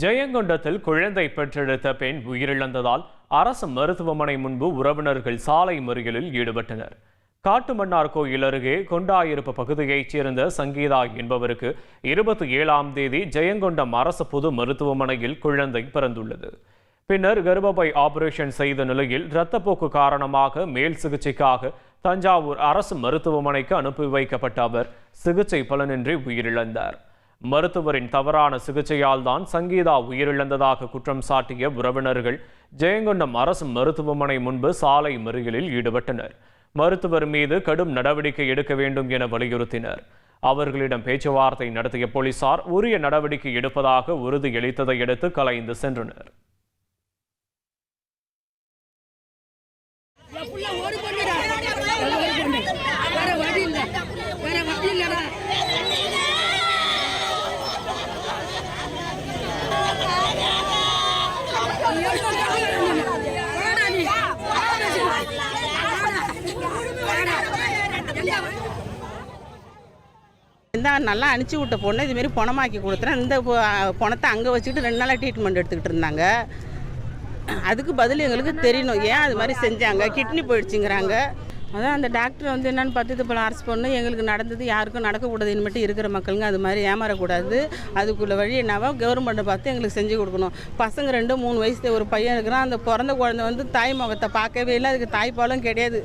ஜெயங்கொண்டத்தில் குழந்தை பெற்றெடுத்த பெண் உயிரிழந்ததால் அரசு மருத்துவமனை முன்பு உறவினர்கள் சாலை மறியலில் ஈடுபட்டனர். காட்டுமன்னார் கோயில் அருகே கொண்டாயிருப்பு பகுதியைச் சேர்ந்த சங்கீதா என்பவருக்கு 27ஆம் தேதி ஜெயங்கொண்டம் அரசு பொது மருத்துவமனையில் குழந்தை பிறந்துள்ளது. பின்னர் கர்ப்பப்பை ஆபரேஷன் செய்த நிலையில் இரத்தப்போக்கு காரணமாக மேல் சிகிச்சைக்காக தஞ்சாவூர் அரசு மருத்துவமனைக்கு அனுப்பி வைக்கப்பட்ட அவர் சிகிச்சை பலனின்றி உயிரிழந்தார். மருத்துவரின் தவறான சிகிச்சையால் தான் சங்கீதா உயிரிழந்ததாக குற்றம் சாட்டிய உறவினர்கள் ஜெயங்கொண்டம் அரசு மருத்துவமனை முன்பு சாலை மறியலில் ஈடுபட்டனர். மருத்துவர் மீது கடும் நடவடிக்கை எடுக்க வேண்டும் என வலியுறுத்தினர். அவர்களிடம் பேச்சுவார்த்தை நடத்திய போலீசார் உரிய நடவடிக்கை எடுப்பதாக உறுதியளித்ததை அடுத்து கலைந்து சென்றனர். நல்லா அனுப்பிச்சி விட்ட பொண்ணு இதுமாரி பணமாக்கி கொடுத்துறேன். இந்த பணத்தை அங்கே வச்சுக்கிட்டு 2 நாளாக ட்ரீட்மெண்ட் எடுத்துக்கிட்டு இருந்தாங்க. அதுக்கு பதில் எங்களுக்கு தெரியணும், ஏன் அது மாதிரி செஞ்சாங்க. கிட்னி போயிடுச்சுங்கிறாங்க. அதான் அந்த டாக்டர் வந்து என்னென்னு பார்த்து இது போல் அரசு பண்ணு, எங்களுக்கு நடந்தது யாருக்கும் நடக்கக்கூடாது. இனிமேட்டு இருக்கிற மக்களுங்க அது மாதிரி ஏமாறக்கூடாது. அதுக்குள்ள வழி என்னவோ கவர்மெண்ட்டை பார்த்து எங்களுக்கு செஞ்சு கொடுக்கணும். பசங்க 2-3 வயசு ஒரு பையன் இருக்கிறான். அந்த பிறந்த குழந்தை வந்து தாய் முகத்தை பார்க்கவே இல்லை. அதுக்கு தாய்ப்பாலும் கிடையாது.